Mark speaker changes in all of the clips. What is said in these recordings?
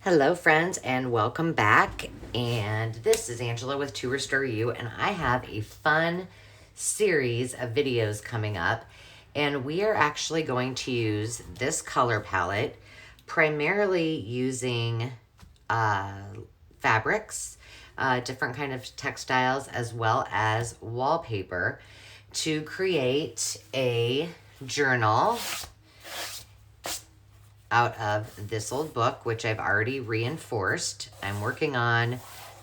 Speaker 1: Hello, friends, and welcome back. And this is Angela with To Restore You, and I have a fun series of videos coming up. And we are actually going to use this color palette, primarily using fabrics, different kind of textiles, as well as wallpaper to create a journal out of this old book, which I've already reinforced. I'm working on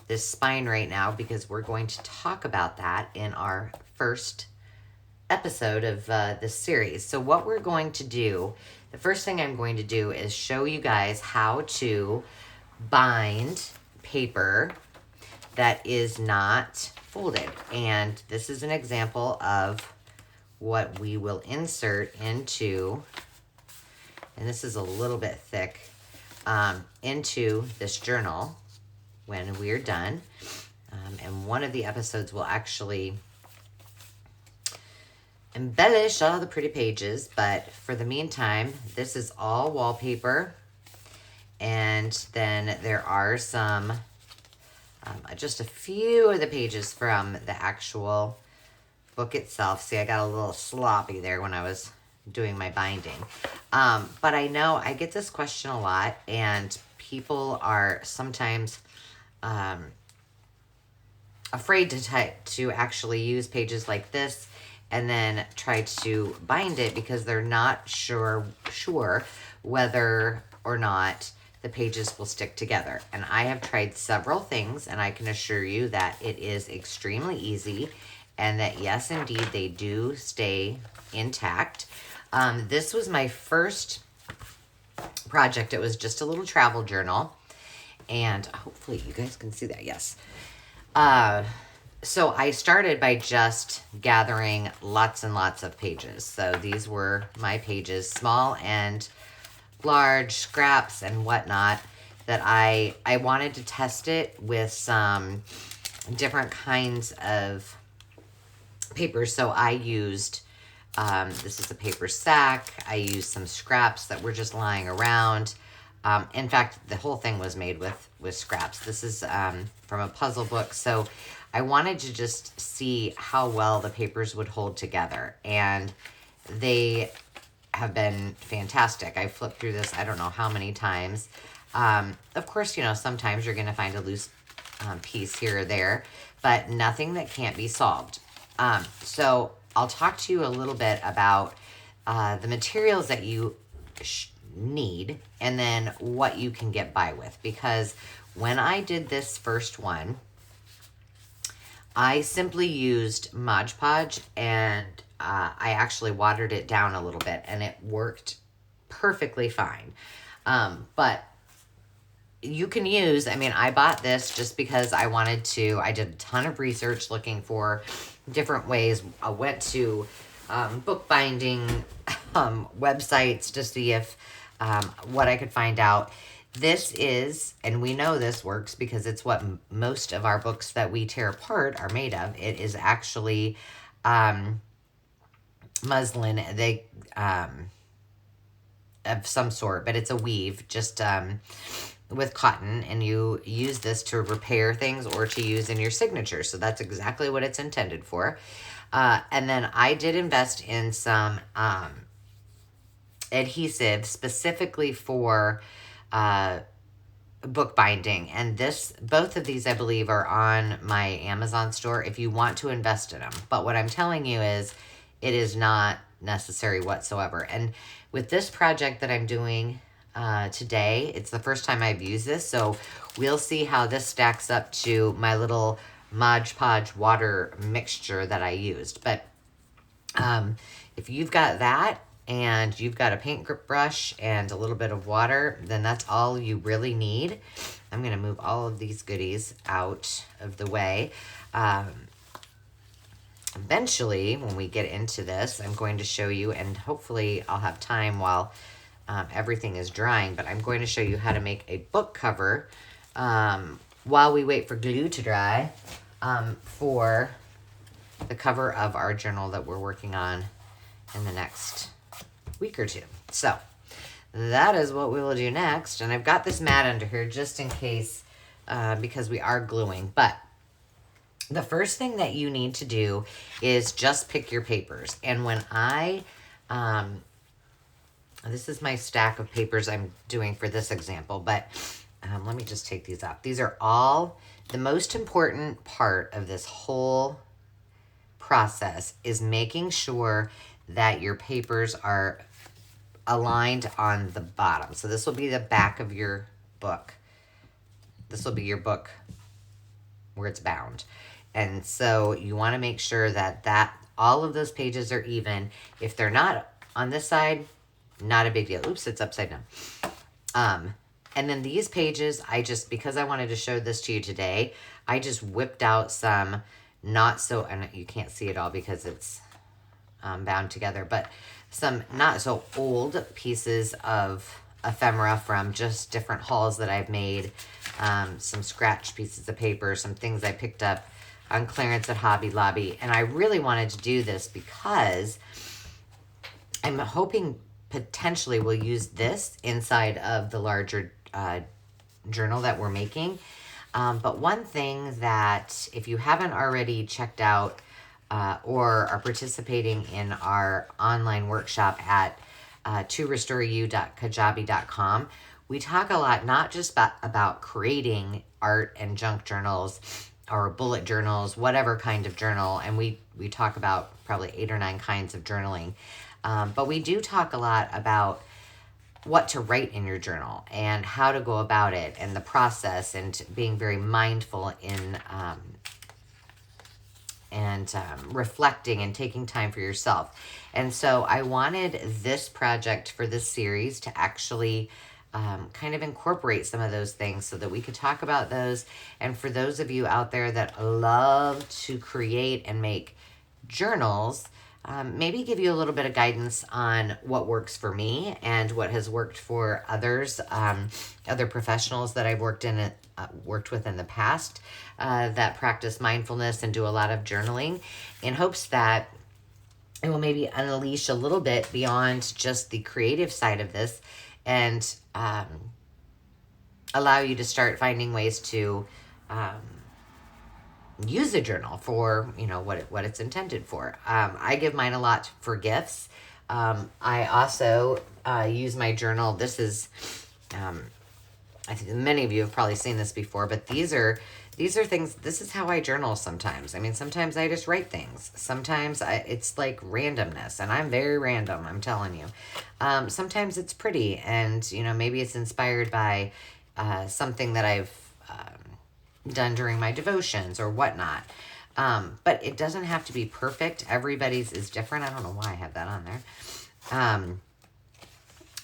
Speaker 1: this spine right now because we're going to talk about that in our first episode of this series. So what we're going to do, the first thing I'm going to do is show you guys how to bind paper that is not folded. And this is an example of what we will insert into, and this is a little bit thick, into this journal when we're done. And one of the episodes will actually embellish all the pretty pages, but for the meantime, this is all wallpaper. And then there are some, just a few of the pages from the actual book itself. See, I got a little sloppy there when I was doing my binding. But I know I get this question a lot, and people are sometimes afraid to actually use pages like this and then try to bind it because they're not sure whether or not the pages will stick together. And I have tried several things, and I can assure you that it is extremely easy, and that yes, indeed, they do stay intact. This was my first project. It was just a little travel journal, and hopefully you guys can see that. Yes. So I started by just gathering lots and lots of pages. So these were my pages, small and large, scraps and whatnot, that I wanted to test it with some different kinds of papers. So I used, this is a paper sack. I used some scraps that were just lying around. In fact, the whole thing was made with scraps. This is from a puzzle book. So I wanted to just see how well the papers would hold together. And they have been fantastic. I flipped through this I don't know how many times. Of course, you know, sometimes you're going to find a loose piece here or there, but nothing that can't be solved. So I'll talk to you a little bit about the materials that you need and then what you can get by with. Because when I did this first one, I simply used Mod Podge, and I actually watered it down a little bit, and it worked perfectly fine. But you can use, I mean, I bought this just because I wanted to. I did a ton of research looking for different ways. I went to bookbinding websites to see if what I could find out. This is, and we know this works because it's what most of our books that we tear apart are made of. It is actually muslin, of some sort, but it's a weave, just with cotton, and you use this to repair things or to use in your signature. So that's exactly what it's intended for. And then I did invest in some adhesive specifically for bookbinding, and both of these I believe are on my Amazon store if you want to invest in them. But what I'm telling you is it is not necessary whatsoever. And with this project that I'm doing today, it's the first time I've used this, so we'll see how this stacks up to my little Mod Podge water mixture that I used. But if you've got that and you've got a paint grip brush and a little bit of water, then that's all you really need. I'm going to move all of these goodies out of the way. Eventually, when we get into this, I'm going to show you, and hopefully I'll have time while everything is drying, but I'm going to show you how to make a book cover while we wait for glue to dry for the cover of our journal that we're working on in the next week or two. So that is what we will do next. And I've got this mat under here just in case, because we are gluing. But the first thing that you need to do is just pick your papers. And when this is my stack of papers I'm doing for this example, but let me just take these out. These are all, the most important part of this whole process is making sure that your papers are aligned on the bottom. So this will be the back of your book. This will be your book where it's bound. And so you want to make sure that all of those pages are even. If they're not on this side, not a big deal. Oops, it's upside down. And then these pages, because I wanted to show this to you today, I just whipped out some not so, and you can't see it all because it's bound together, but some not so old pieces of ephemera from just different hauls that I've made, some scratch pieces of paper, some things I picked up on clearance at Hobby Lobby. And I really wanted to do this because I'm hoping potentially we'll use this inside of the larger journal that we're making. But one thing that, if you haven't already checked out or are participating in our online workshop at torestoreyou.kajabi.com, we talk a lot, not just about creating art and junk journals or bullet journals, whatever kind of journal. And we talk about probably 8 or 9 kinds of journaling. But we do talk a lot about what to write in your journal and how to go about it and the process, and being very mindful in reflecting and taking time for yourself. And so I wanted this project for this series to actually kind of incorporate some of those things so that we could talk about those. And for those of you out there that love to create and make journals, maybe give you a little bit of guidance on what works for me and what has worked for others, other professionals that I've worked with in the past that practice mindfulness and do a lot of journaling, in hopes that it will maybe unleash a little bit beyond just the creative side of this, and allow you to start finding ways to use a journal for, what it's intended for. I give mine a lot for gifts. I also use my journal. This is, I think many of you have probably seen this before, but these are things, this is how I journal sometimes. I mean, sometimes I just write things. Sometimes it's like randomness, and I'm very random, I'm telling you. Sometimes it's pretty, and, maybe it's inspired by something that I've done during my devotions or whatnot. But it doesn't have to be perfect. Everybody's is different. I don't know why I have that on there.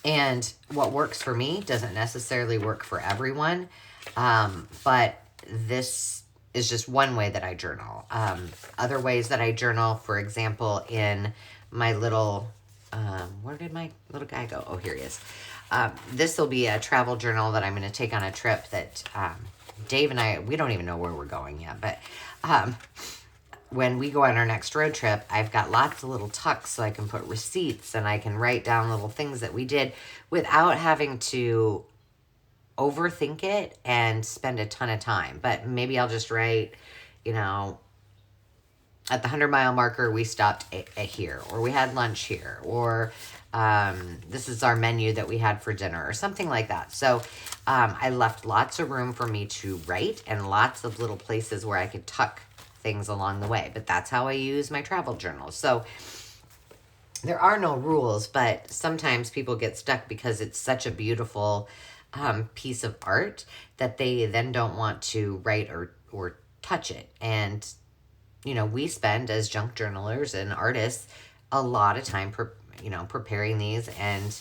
Speaker 1: And what works for me doesn't necessarily work for everyone. But this is just one way that I journal. Other ways that I journal, for example, in my little, where did my little guy go? Oh, here he is. This will be a travel journal that I'm going to take on a trip that Dave and I, we don't even know where we're going yet, but when we go on our next road trip, I've got lots of little tucks so I can put receipts and I can write down little things that we did without having to overthink it and spend a ton of time. But maybe I'll just write, at the 100-mile marker, we stopped at here, or we had lunch here, or this is our menu that we had for dinner, or something like that. So I left lots of room for me to write and lots of little places where I could tuck things along the way. But that's how I use my travel journal. So there are no rules, but sometimes people get stuck because it's such a beautiful piece of art that they then don't want to write or touch it. And we spend, as junk journalers and artists, a lot of time preparing these and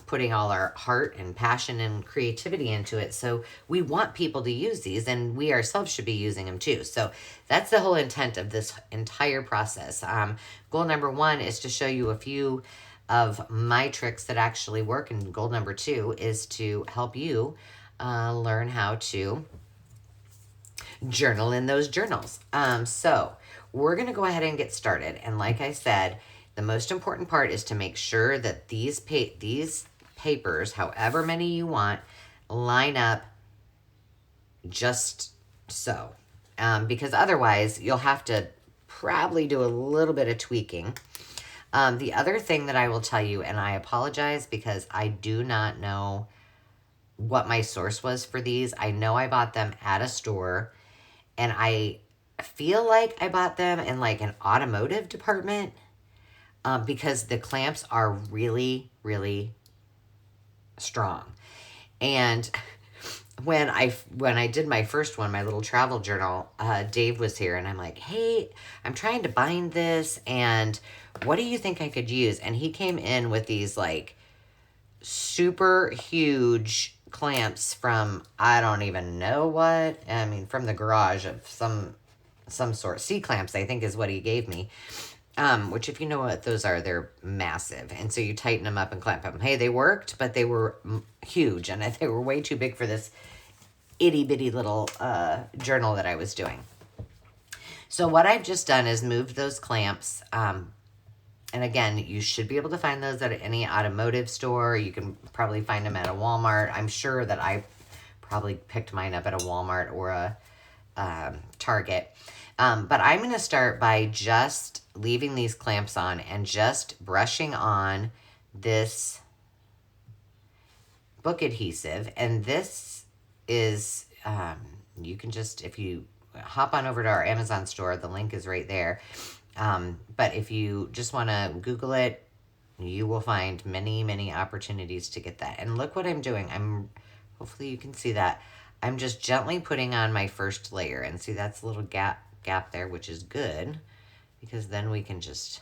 Speaker 1: putting all our heart and passion and creativity into it. So we want people to use these, and we ourselves should be using them too. So that's the whole intent of this entire process. Goal number 1 is to show you a few of my tricks that actually work, and goal number 2 is to help you learn how to journal in those journals. So we're going to go ahead and get started. And like I said, the most important part is to make sure that these papers, however many you want, line up just so. Because otherwise you'll have to probably do a little bit of tweaking. The other thing that I will tell you, and I apologize because I do not know what my source was for these. I know I bought them at a store, and I feel like I bought them in like an automotive department, because the clamps are really, really strong. And when I did my first one, my little travel journal, Dave was here, and I'm like, hey, I'm trying to bind this, and what do you think I could use? And he came in with these like super huge clamps from, I don't even know what, I mean, from the garage of some sort. C-clamps, I think, is what he gave me. Which, if you know what those are, they're massive. And so you tighten them up and clamp them. Hey, they worked, but they were huge, and they were way too big for this itty-bitty little journal that I was doing. So what I've just done is moved those clamps. And again, you should be able to find those at any automotive store. You can probably find them at a Walmart. I'm sure that I probably picked mine up at a Walmart or a Target. But I'm going to start by just leaving these clamps on and just brushing on this book adhesive. And this is, you can just, if you hop on over to our Amazon store, the link is right there. But if you just want to Google it, you will find many, many opportunities to get that. And look what I'm doing. Hopefully you can see that. I'm just gently putting on my first layer, and see that's a little gap there, which is good, because then we can just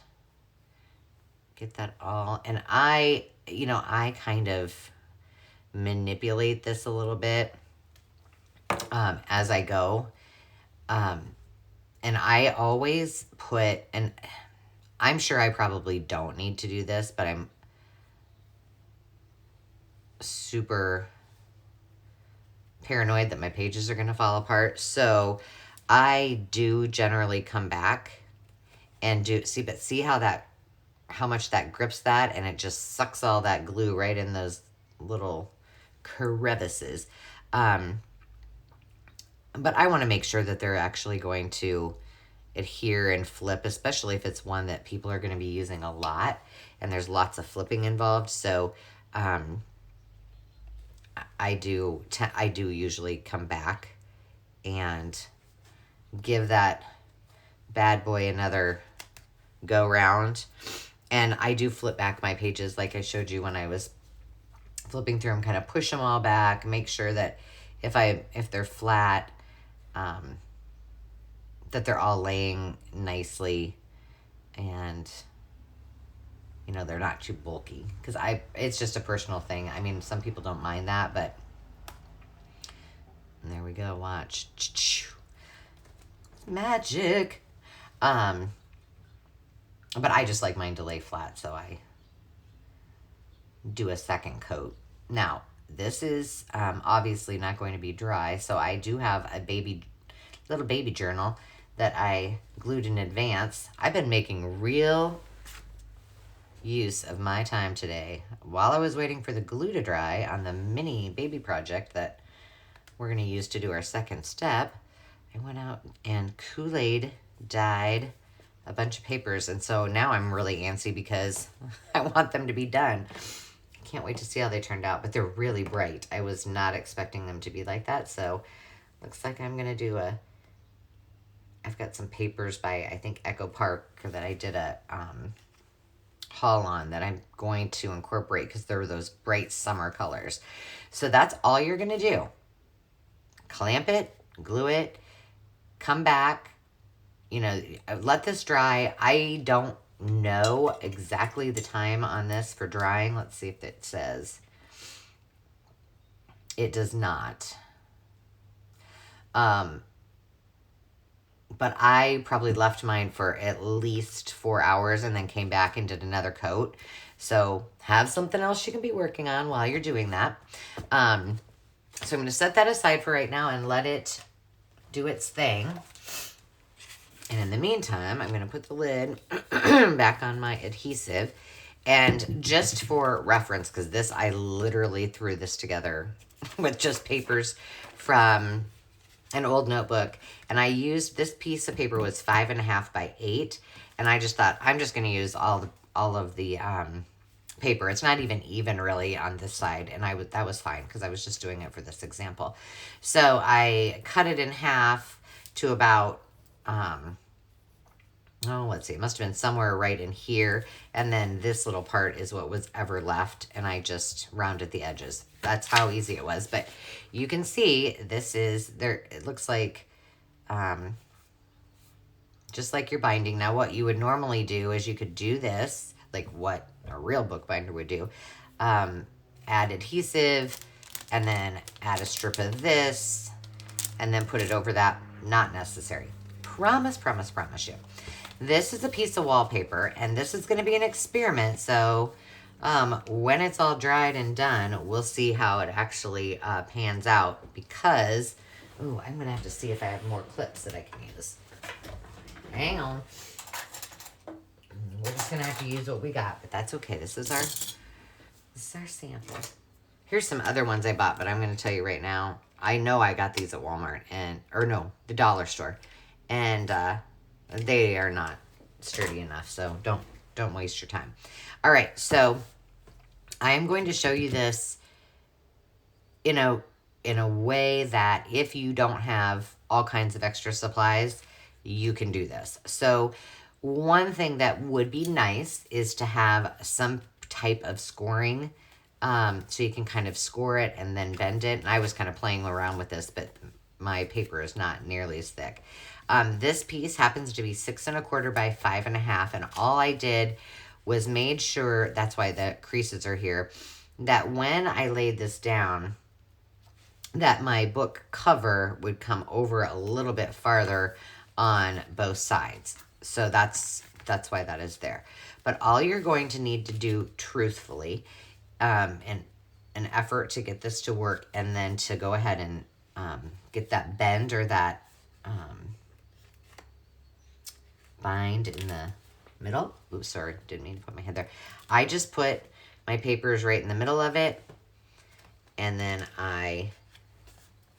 Speaker 1: get that all. And I kind of manipulate this a little bit as I go. And I always put, and I'm sure I probably don't need to do this, but I'm super paranoid that my pages are going to fall apart. So I do generally come back and see how much that grips that, and it just sucks all that glue right in those little crevices. But I want to make sure that they're actually going to adhere and flip, especially if it's one that people are going to be using a lot and there's lots of flipping involved. So I do usually come back and give that bad boy another go round. And I do flip back my pages like I showed you when I was flipping through them, kind of push them all back, make sure that if they're flat, that they're all laying nicely, and they're not too bulky, because it's just a personal thing. I mean, some people don't mind that, but there we go. Watch. Magic. But I just like mine to lay flat, so I do a second coat. Now, this is obviously not going to be dry, so I do have a little baby journal that I glued in advance. I've been making real use of my time today. While I was waiting for the glue to dry on the mini baby project that we're going to use to do our second step, I went out and Kool-Aid dyed a bunch of papers, and so now I'm really antsy because I want them to be done. I can't wait to see how they turned out, but they're really bright. I was not expecting them to be like that, so looks like I'm going to do I've got some papers by, I think, Echo Park that I did a haul on that I'm going to incorporate because they're those bright summer colors. So that's all you're going to do. Clamp it, glue it, come back, let this dry. I don't know exactly the time on this for drying. Let's see if it says. It does not. But I probably left mine for at least 4 hours and then came back and did another coat. So have something else you can be working on while you're doing that. So I'm going to set that aside for right now and let it do its thing. And in the meantime, I'm going to put the lid back on my adhesive. And just for reference, because this, I literally threw this together with just papers from an old notebook. And I used, this piece of paper was 5.5 by 8. And I just thought, I'm just going to use all of the paper. It's not even really on this side. And that was fine because I was just doing it for this example. So I cut it in half to about, oh, let's see, it must have been somewhere right in here. And then this little part is what was ever left. And I just rounded the edges. That's how easy it was. But you can see this is there. It looks like, just like your binding. Now, what you would normally do is you could do this, like what a real bookbinder would do. Add adhesive and then add a strip of this and then put it over that. Not necessary. Promise you. This is a piece of wallpaper, and this is going to be an experiment. So when it's all dried and done, we'll see how it actually pans out. Because, ooh, I'm going to have to see if I have more clips that I can use. Hang on. We're just going to have to use what we got, but that's okay. This is our sample. Here's some other ones I bought, but I'm going to tell you right now. I know I got these at Walmart, or no, the dollar store. And they are not sturdy enough, so don't waste your time. All right, so I am going to show you this in a way that if you don't have all kinds of extra supplies, you can do this. So one thing that would be nice is to have some type of scoring, so you can kind of score it and then bend it. And I was kind of playing around with this, but my paper is not nearly as thick. This piece happens to be 6 1/4 by 5.5, and all I did was made sure, that's why the creases are here, that when I laid this down, that my book cover would come over a little bit farther on both sides. So that's why that is there. But all you're going to need to do truthfully, and an effort to get this to work, and then to go ahead and get that bend or that bind in the middle. Oops, sorry, didn't mean to put my head there. I just put my papers right in the middle of it, and then I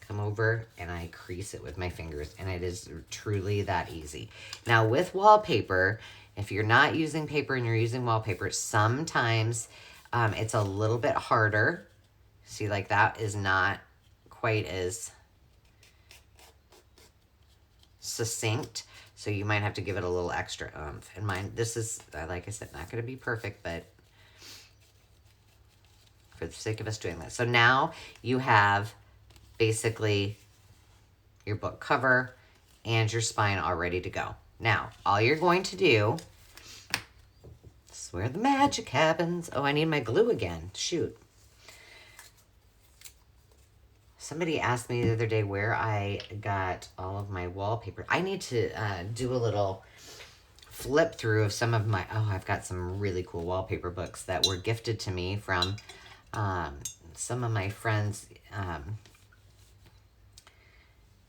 Speaker 1: come over and I crease it with my fingers, and it is truly that easy. Now with wallpaper, if you're not using paper and you're using wallpaper, sometimes it's a little bit harder. See, like that is not quite as succinct, so you might have to give it a little extra oomph. And mine, this is, like I said, not going to be perfect, but for the sake of us doing this. So now you have basically your book cover and your spine all ready to go. Now, all you're going to do, this is where the magic happens. Oh, I need my glue again. Shoot. Somebody asked me the other day where I got all of my wallpaper. I need to do a little flip through of some of my, I've got some really cool wallpaper books that were gifted to me from some of my friends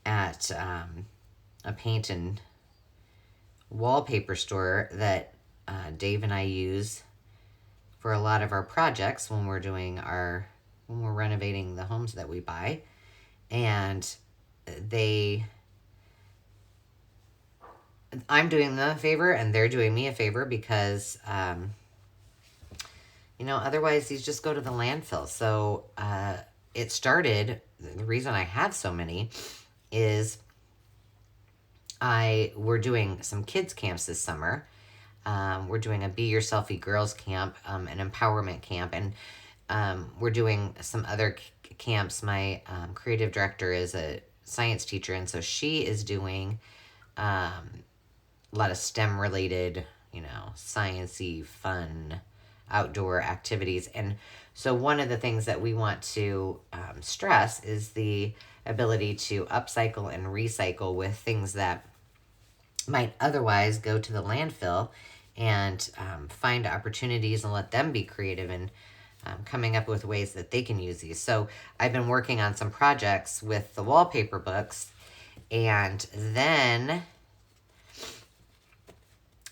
Speaker 1: at a paint and wallpaper store that Dave and I use for a lot of our projects when we're doing when we're renovating the homes that we buy. And I'm doing them a favor and they're doing me a favor because, otherwise these just go to the landfill. So it started, the reason I have so many is we're doing some kids camps this summer. We're doing a Be Yourselfie Girls Camp, an empowerment camp, and we're doing some other camps. My creative director is a science teacher, and so she is doing a lot of STEM related, science-y, fun, outdoor activities. And so one of the things that we want to stress is the ability to upcycle and recycle with things that might otherwise go to the landfill, and find opportunities and let them be creative and coming up with ways that they can use these. So I've been working on some projects with the wallpaper books, and then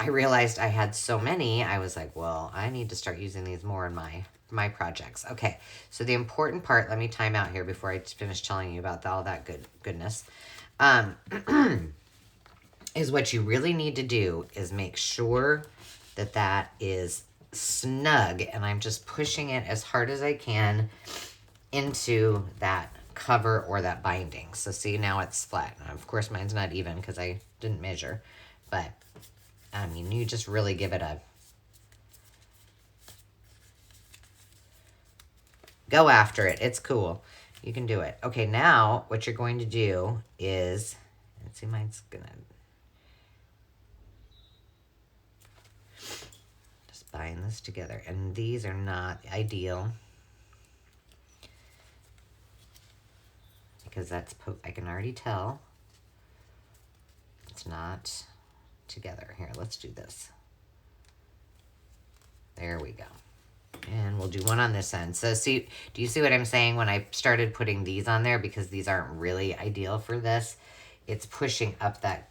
Speaker 1: I realized I had so many. I was like, well, I need to start using these more in my projects. Okay, so the important part, let me time out here before I finish telling you about all that goodness. Is what you really need to do is make sure that that is snug, and I'm just pushing it as hard as I can into that cover or that binding. So see, now it's flat. Now, of course, mine's not even because I didn't measure, but I mean, you just really give it a go after it. It's cool. You can do it. Okay, now what you're going to do is, let's see, mine's gonna just bind this together. And these are not ideal because that's, I can already tell it's not together. Here, let's do this. There we go. And we'll do one on this end. So see, do you see what I'm saying when I started putting these on there? Because these aren't really ideal for this. It's pushing up that,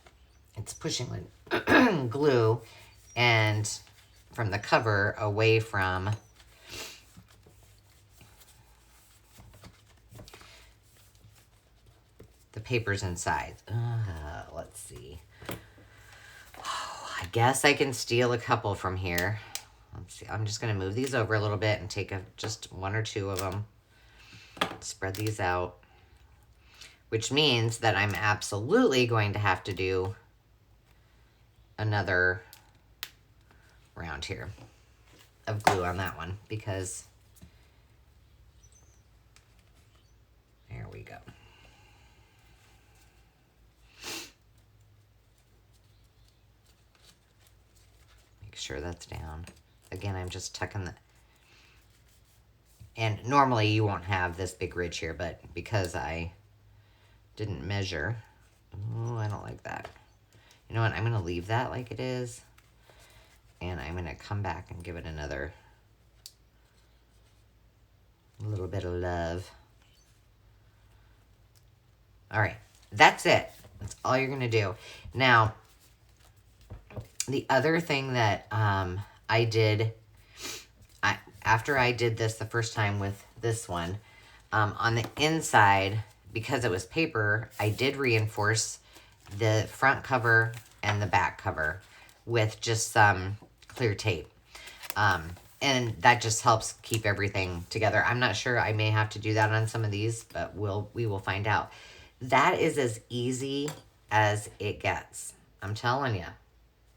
Speaker 1: it's pushing glue and from the cover away from the papers inside. Let's see. Oh, I guess I can steal a couple from here. Let's see. I'm just going to move these over a little bit and take just one or two of them. Spread these out. Which means that I'm absolutely going to have to do another round here of glue on that one because there we go. Make sure that's down. Again, I'm just tucking the, and normally you won't have this big ridge here, but because I didn't measure, oh, I don't like that. You know what, I'm gonna leave that like it is, and I'm gonna come back and give it another little bit of love. All right, that's it. That's all you're gonna do. Now, the other thing that I did, after I did this the first time with this one, on the inside, because it was paper, I did reinforce the front cover and the back cover with just some clear tape. And that just helps keep everything together. I'm not sure, I may have to do that on some of these, but we will find out. That is as easy as it gets. I'm telling you.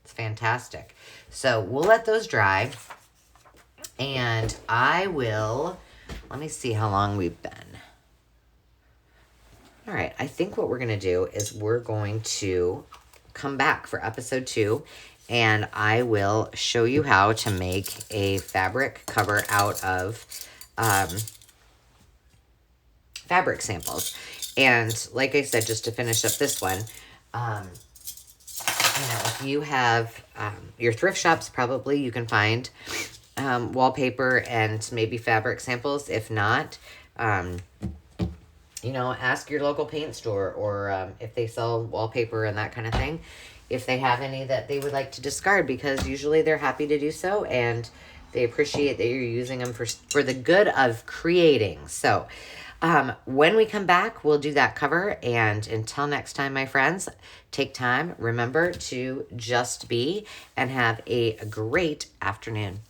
Speaker 1: It's fantastic. So we'll let those dry. And I will, let me see how long we've been. All right, I think what we're going to do is we're going to come back for episode 2. And I will show you how to make a fabric cover out of fabric samples. And like I said, just to finish up this one, you know, if you have your thrift shops, probably you can find wallpaper and maybe fabric samples. If not, you know, ask your local paint store or if they sell wallpaper and that kind of thing, if they have any that they would like to discard, because usually they're happy to do so and they appreciate that you're using them for the good of creating. So when we come back, we'll do that cover. And until next time, my friends, take time. Remember to just be and have a great afternoon.